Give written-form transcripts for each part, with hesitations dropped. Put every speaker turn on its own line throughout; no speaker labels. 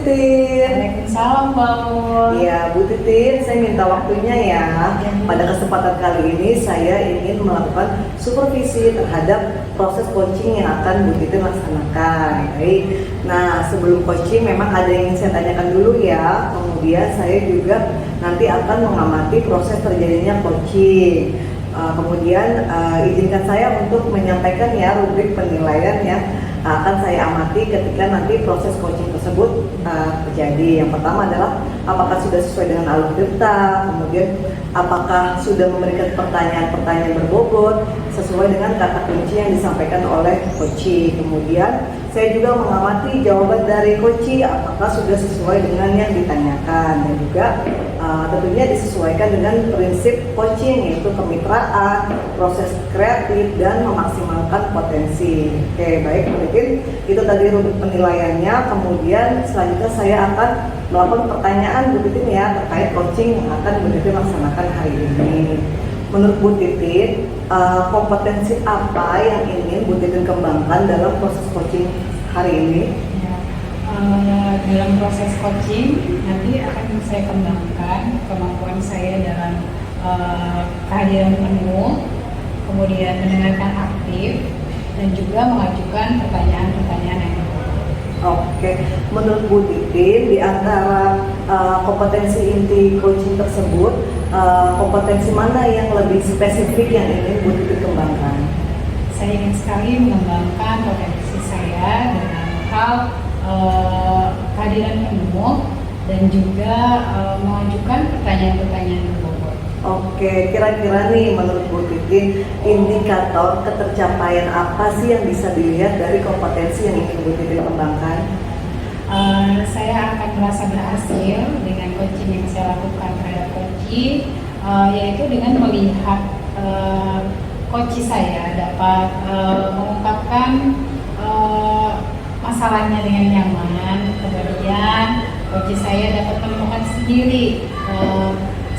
Titin.
Waalaikumsalam, Mbak.
Iya, Bu Titin, saya minta waktunya ya. Pada kesempatan kali ini saya ingin melakukan supervisi terhadap proses coaching yang akan Bu Titin laksanakan. Baik. Nah, sebelum coaching memang ada yang ingin saya tanyakan dulu ya. Kemudian saya juga nanti akan mengamati proses terjadinya coaching. Kemudian izinkan saya untuk menyampaikan ya rubrik penilaian ya akan saya amati ketika nanti proses coaching tersebut terjadi. Yang pertama adalah apakah sudah sesuai dengan alur data, kemudian apakah sudah memberikan pertanyaan-pertanyaan berbobot sesuai dengan kata kunci yang disampaikan oleh coaching. Kemudian saya juga mengamati jawaban dari coaching apakah sudah sesuai dengan yang ditanyakan, dan juga tentunya disesuaikan dengan prinsip coaching, yaitu kemitraan, proses kreatif, dan memaksimalkan potensi. Oke, baik, mungkin itu tadi rubrik penilaiannya. Kemudian selanjutnya saya akan melakukan pertanyaan Bu Titin ya terkait coaching yang akan Bu Titin laksanakan hari ini. Menurut Bu Titin, kompetensi apa yang ingin Bu Titin kembangkan dalam proses coaching hari ini?
Dalam proses coaching nanti akan saya kembangkan kemampuan saya dalam kehadiran penuh, kemudian mendengarkan aktif, dan juga mengajukan pertanyaan-pertanyaan yang berbobot.
Oke, menurut Bu Titin di antara kompetensi inti coaching tersebut, kompetensi mana yang lebih spesifik yang ingin Bu Titin kembangkan?
Saya ingin sekali mengembangkan potensi saya dengan hal kehadiran penuh dan juga mengajukan pertanyaan-pertanyaan berbobot.
Oke, kira-kira nih menurut Bu Titin, indikator ketercapaian apa sih yang bisa dilihat dari kompetensi yang ingin Bu Titin kembangkan?
Saya akan merasa berhasil dengan coaching yang saya lakukan terhadap coaching, yaitu dengan melihat coaching saya dapat mengungkapkan masalahnya dengan nyaman, kemudian coaching saya dapat menemukan sendiri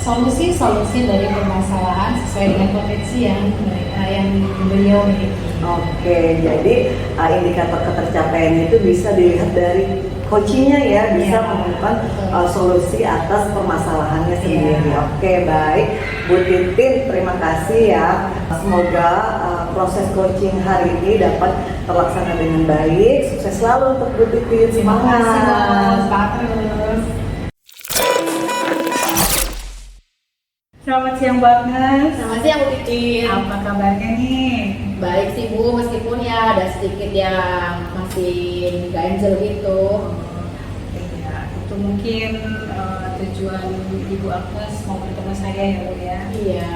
solusi-solusi dari permasalahan sesuai dengan potensi yang beliau miliki.
Oke, jadi indikator ketercapaian itu bisa dilihat dari coachingnya ya, bisa menemukan solusi atas permasalahannya sendiri. Oke, baik, Bu Titin, terima kasih ya. Semoga proses coaching hari ini dapat terlaksana dengan baik. Sukses selalu untuk Bu Titin. Semangat.
Semangat terus. Selamat siang, Mbak Agnes.
Selamat siang, Bu Titin.
Apa kabarnya nih?
Baik sih, Bu, meskipun ya ada sedikit yang masih ganjel gitu.
Ya, itu mungkin tujuan Ibu Agnes mau bertemu saya ya, Bu ya.
Iya.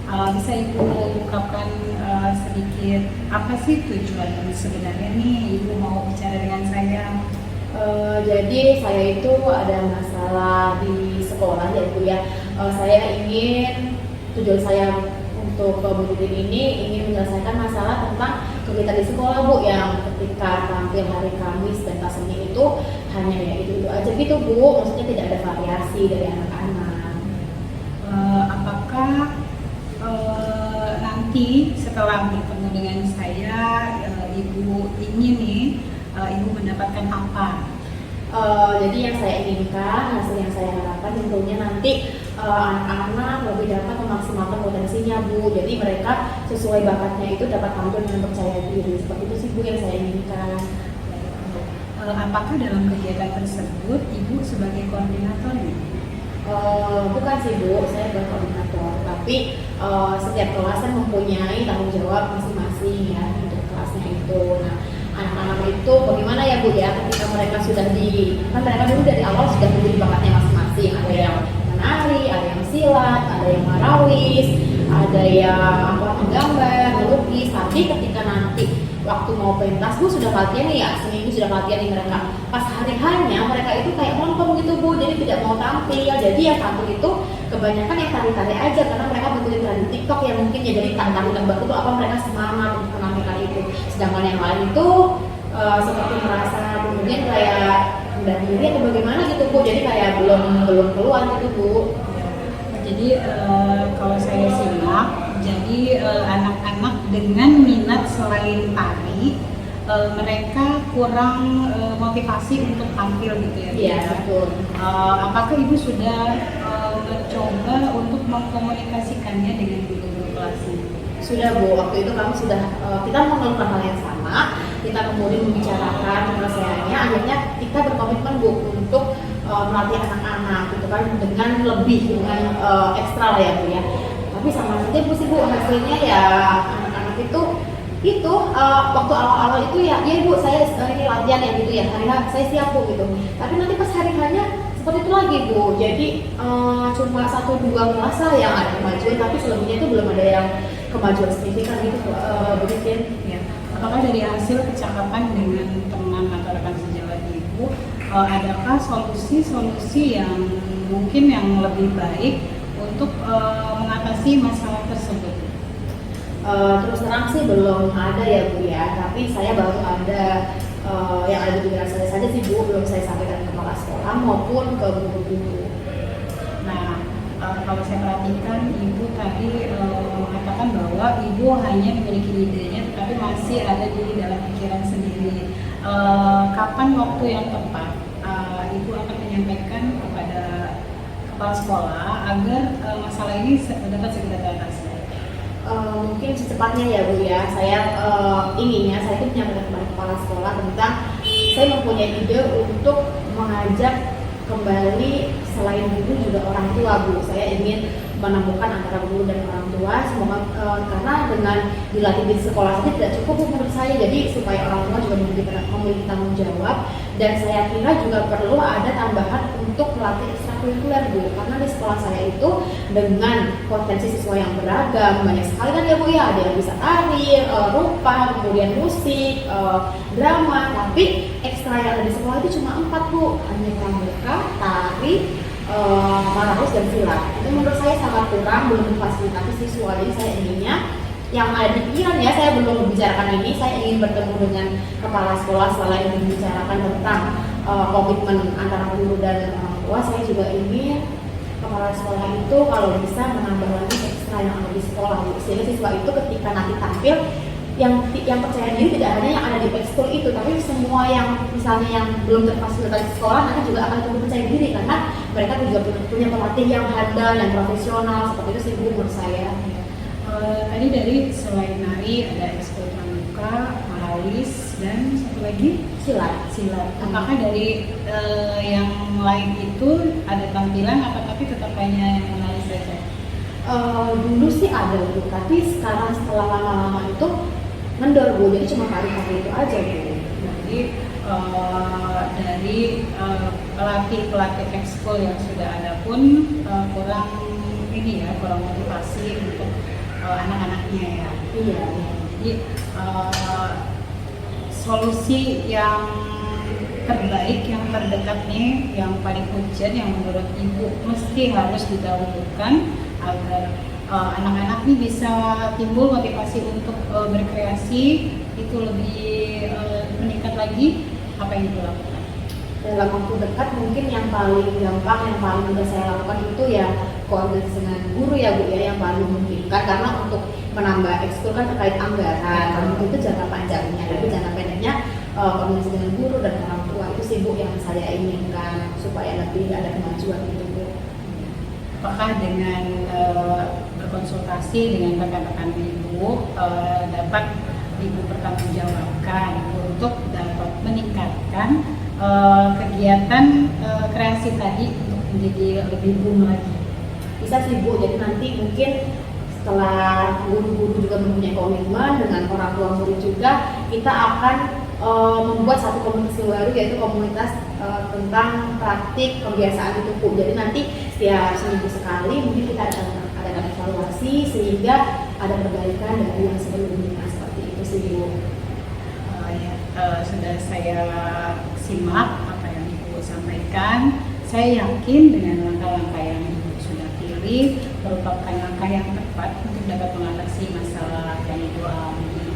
Bisa Ibu ungkapkan sedikit apa sih tujuan sebenarnya nih Ibu mau bicara dengan saya?
Jadi saya itu ada masalah di sekolah ya, Bu ya. Saya ingin, tujuan saya untuk Bu Titin ini ingin menyelesaikan masalah tentang kegiatan di sekolah, Bu, yang ketika tampil hari Kamis dan kelas seni itu hanya ya itu aja gitu, Bu. Maksudnya tidak ada variasi dari anak-anak.
Apakah nanti setelah bertemu dengan saya, Ibu ingin nih Ibu mendapatkan apa?
Jadi yang saya inginkan, hasil yang saya harapkan tentunya nanti anak-anak lebih dapat memaksimalkan potensinya, Bu. Jadi mereka sesuai bakatnya itu dapat tampil dengan percaya diri. Seperti itu sih, Bu, yang saya inginkan.
Apakah dalam kegiatan tersebut Ibu sebagai koordinatornya?
Bukan sih, Bu, saya bukan koordinator. Tapi setiap kelas kan mempunyai tanggung jawab masing-masing ya untuk kelasnya itu. Nah, anak-anak itu bagaimana ya, Bu ya, ketika mereka sudah kan mereka dulu dari awal sudah memiliki bakatnya masing-masing. Ada yang menari, ada yang silat, ada yang marawis, ada yang menggambar, melukis. Tapi ketika nanti waktu mau pentas, Bu, sudah latihan nih ya, seminggu sudah latihan nih mereka. Pas hari hanya mereka itu kayak melempem gitu, Bu, jadi tidak mau tampil. Jadi ya tampil itu kebanyakan yang tari-tari aja karena mereka mengikuti tren TikTok ya mungkin ya, jadi tari tembak itu apa mereka semangat untuk menampilkan itu. Sedangkan yang lain itu seperti merasa kemudian kayak rendah diri atau bagaimana gitu, Bu. Jadi kayak belum keluar gitu, Bu.
Jadi kalau saya simak, jadi anak-anak dengan minat selain tari mereka kurang motivasi untuk tampil gitu ya.
Iya, betul.
Apakah Ibu sudah mencoba untuk mengkomunikasikannya dengan guru-guru kelasnya?
Sudah Bu, waktu itu kami sudah kita melakukan hal yang sama, kita kemudian membicarakan penyelesaiannya, akhirnya kita berkomitmen Bu untuk melatih anak-anak gitu kan dengan ekstra lah ya Bu ya. Tapi sama saja Bu sih Bu, hasilnya ya anak-anak itu waktu awal-awal itu ya Bu saya ini latihan ya gitu ya, hari saya siap Bu gitu. Tapi nanti pas hari-harinya seperti itu lagi Bu, jadi cuma 1-2 kelas lah yang ada kemajuan, tapi selebihnya itu belum ada yang kemajuan signifikan gitu begitu ya.
Apakah dari hasil percakapan dengan teman atau rekan sejawat Ibu, adakah solusi-solusi yang mungkin yang lebih baik untuk mengatasi masalah tersebut?
Terus terang sih belum ada ya Bu ya, tapi saya baru ada yang ada di pikiran saya saja sih Bu, belum saya sampaikan ke kepala sekolah maupun ke guru-guru.
Nah, kalau saya perhatikan Ibu tadi mengatakan bahwa Ibu hanya memiliki idenya, tetapi masih ada di dalam pikiran sendiri. Kapan waktu yang tepat Ibu akan menyampaikan kepada kepala sekolah agar masalah ini dapat segera teratasi?
Mungkin secepatnya ya Bu ya, saya inginnya saya itu menyampaikan kepada kepala sekolah tentang saya mempunyai ide untuk mengajak kembali selain guru juga orang tua Bu. Saya ingin menemukan antara guru dan orang tua, semoga karena dengan dilatih di sekolah saja tidak cukup Bu menurut saya, jadi supaya orang tua juga memiliki tanggung jawab, dan saya kira juga perlu ada tambahan untuk melatih ekstrakurikuler Bu, karena di sekolah saya itu dengan potensi siswa yang beragam, banyak sekali kan ya Bu ya, ada yang bisa tari, rupa, kemudian musik, drama, tapi ekstra yang ada di sekolah itu cuma 4 Bu, hanya pramuka, tari, marahus dan silat. Itu menurut saya sangat kurang, belum memfasilitasi siswa. Jadi saya inginnya yang ada di pikiran ya, saya belum membicarakan ini, saya ingin bertemu dengan kepala sekolah selain membicarakan tentang komitmen antara guru dan orang tua. Saya juga ingin kepala sekolah itu kalau bisa menambah lagi ekstra yang ada di sekolah, sehingga siswa itu ketika nanti tampil yang percaya diri tidak hanya yang ada di ekskul itu, tapi semua yang misalnya yang belum terfasilitasi sekolah nanti juga akan tumbuh percaya diri, karena mereka juga punya pelatih yang handal, yang profesional, seperti itu sih Bu menurut saya.
Tadi dari selain nari ada ekskul pramuka, maralis, dan satu lagi
Silat.
Apakah dari yang lain itu ada tampilan atau tapi tetap hanya menari saja?
Dulu sih ada Bu, tapi sekarang setelah lama-lama itu ngendor Bu, jadi cuma tari-tari itu aja Bu.
Jadi dari pelatih ekskul yang sudah ada pun kurang motivasi untuk anak-anaknya ya.
Iya.
Jadi solusi yang terbaik, yang terdekat nih, yang paling urgent, yang menurut Ibu mesti harus didahulukan agar anak-anak nih bisa timbul motivasi untuk berkreasi itu lebih meningkat lagi, apa yang Ibu lakukan?
Dalam waktu dekat mungkin yang paling gampang, yang paling mudah saya lakukan itu ya koordinasi dengan guru ya Bu ya, yang paling memungkinkan, karena untuk menambah ekskul kan terkait anggaran, itu jangka panjangnya, tapi jangka pendeknya koordinasi dengan guru dan orang tua itu sih Bu yang saya inginkan supaya lebih ada kemajuan gitu Bu.
Apakah dengan berkonsultasi dengan rekan-rekan Ibu dapat Ibu pertanggungjawabkan untuk dapat meningkatkan kegiatan kreasi tadi untuk menjadi lebih boom lagi?
Bisa sih Bu, jadi nanti mungkin setelah guru-guru juga mempunyai komitmen dengan orang tua murid juga, kita akan membuat satu komunitas baru, yaitu komunitas tentang praktik kebiasaan itu Bu. Jadi nanti setiap seminggu sekali mungkin kita ada evaluasi sehingga ada perbaikan dari yang sebelumnya, seperti itu sih Bu.
Sudah saya simak apa yang Ibu sampaikan. Saya yakin dengan langkah-langkah yang Ibu sudah pilih merupakan langkah yang tepat untuk dapat mengatasi masalah yang Ibu alami.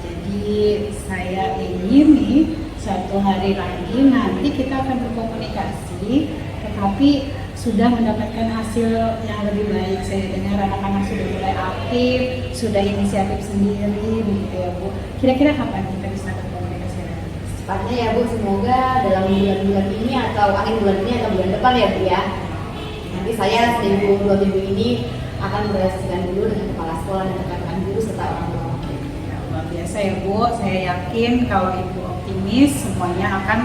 Jadi saya ingin nih suatu hari lagi nanti kita akan berkomunikasi, tetapi sudah mendapatkan hasil yang lebih baik. Saya dengar anak-anak sudah mulai aktif, sudah inisiatif sendiri, begitu ya Bu. Kira-kira kapan kita bisa berkomunikasi lagi?
Cepatnya ya Bu, semoga dalam bulan-bulan ini atau akhir bulan ini atau bulan depan ya Bu ya. Nanti saya seminggu 2 minggu ini akan berdiskusikan dulu dengan kepala sekolah dan rekan-rekan guru serta orang tua.
Ya, luar biasa ya Bu, saya yakin kalau Ibu optimis semuanya akan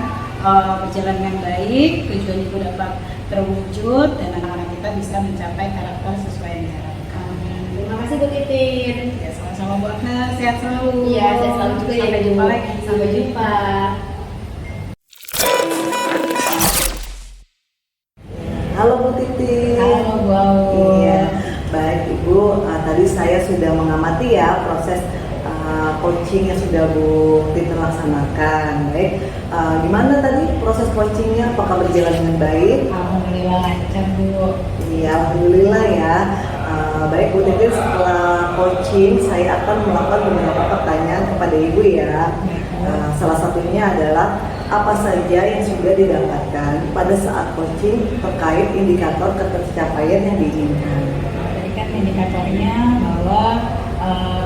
berjalan dengan baik, tujuan Ibu dapat terwujud dan anak-anak kita bisa mencapai karakter sesuai yang diharapkan.
Terima kasih Bu Titin.
Ya, sama-sama Bu Agnes, sehat selalu.
Iya, saya selalu juga ya.
Sampai jumpa lagi.
Sampai jumpa.
Halo Bu Titi.
Halo Bu Aul.
Iya, baik Ibu. Tadi saya sudah mengamati ya proses coaching yang sudah Bu Titi laksanakan. Baik, gimana tadi proses coachingnya? Apakah berjalan dengan baik?
Alhamdulillah lancar Bu.
Iya, alhamdulillah ya. Baik Bu Titi, setelah coaching saya akan melakukan beberapa pertanyaan kepada Ibu ya. Salah satunya adalah apa saja yang sudah didapatkan pada saat coaching terkait indikator ketercapaian yang diinginkan.
Tadi kan indikatornya bahwa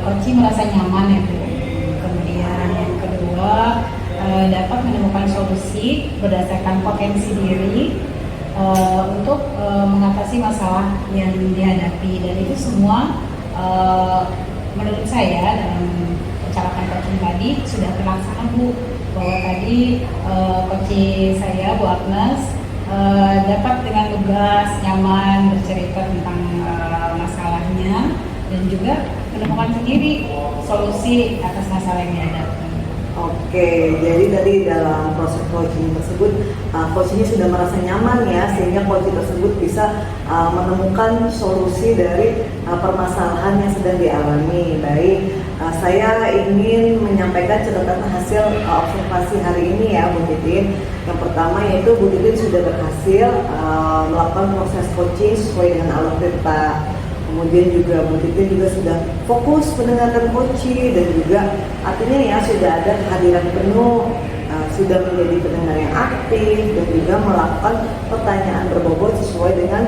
coaching merasa nyaman ya Bu. Kemudian yang kedua dapat menemukan solusi berdasarkan potensi diri untuk mengatasi masalah yang dihadapi, dan itu semua menurut saya dalam pencapaian coaching tadi sudah terlaksana Bu. Bahwa tadi coach saya Bu Agnes dapat dengan lugas, nyaman bercerita tentang masalahnya dan juga menemukan sendiri solusi atas masalah yang dihadapi.
Oke, jadi tadi dalam proses coaching tersebut, coachingnya sudah merasa nyaman ya, sehingga coaching tersebut bisa menemukan solusi dari permasalahan yang sedang dialami. Baik, saya ingin menyampaikan catatan hasil observasi hari ini ya Bu Titin. Yang pertama yaitu Bu Titin sudah berhasil melakukan proses coaching sesuai dengan alur cerita. Kemudian juga Bu Titin juga sudah fokus mendengarkan coaching dan juga artinya ya sudah ada kehadiran penuh, sudah menjadi pendengar yang aktif dan juga melakukan pertanyaan berbobot sesuai dengan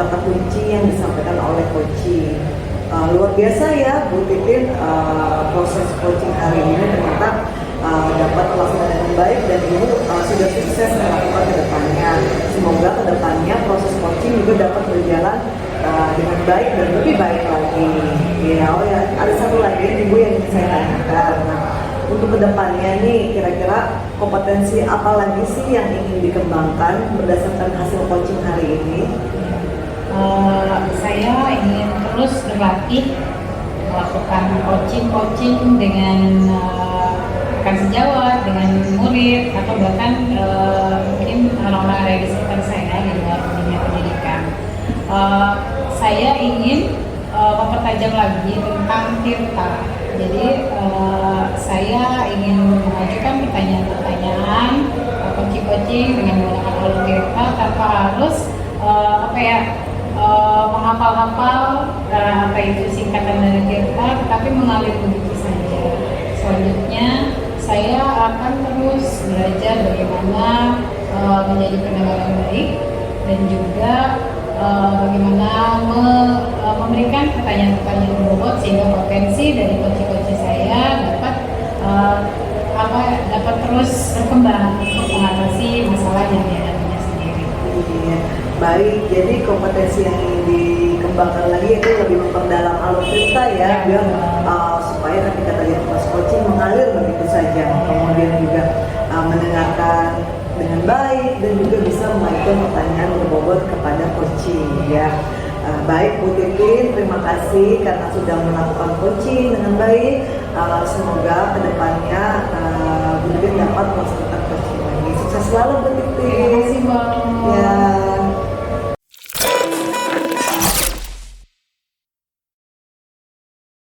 kata kunci yang disampaikan oleh coaching. Luar biasa ya Bu Titin, proses coaching hari ini ternyata dapat terlaksana dengan baik dan Ibu sudah sukses melakukan ke depannya. Semoga ke depannya proses coaching juga dapat berjalan dengan baik dan lebih baik lagi. Ya, ada satu lagi Ibu yang ingin saya tanyakan. Nah, untuk kedepannya nih, kira-kira kompetensi apa lagi sih yang ingin dikembangkan berdasarkan hasil coaching hari ini?
Saya ingin terus berlatih melakukan coaching dengan rekan sejawat, dengan murid atau bahkan mungkin orang-orang ada di sekitar saya di luar dunia pendidikan. Saya ingin mempertajam lagi tentang tirta. Jadi saya ingin mengajukan pertanyaan-pertanyaan coaching dengan menggunakan alur tirta tanpa harus menghafal-hafal apa itu singkatan dari tirta, tetapi mengalir begitu saja. Selanjutnya saya akan terus belajar bagaimana menjadi pendengar yang baik dan juga bagaimana memberikan pertanyaan-pertanyaan berbobot sehingga potensi dari coach saya dapat terus berkembang untuk mengatasi masalah yang dihadapinya sendiri.
Iya, baik. Jadi kompetensi yang ingin dikembangkan lagi itu lebih memperdalam alur cerita ya, biar supaya ketika tadi proses coaching mengalir begitu saja. Kemudian juga mendengarkan dengan baik dan juga bisa mengajukan pertanyaan berbobot kepada coaching ya. Baik Bu Titin, terima kasih karena sudah melakukan coaching dengan baik. Semoga kedepannya Bu Titin dapat melaksanakan coaching lagi. Sukses selalu Bu Titin.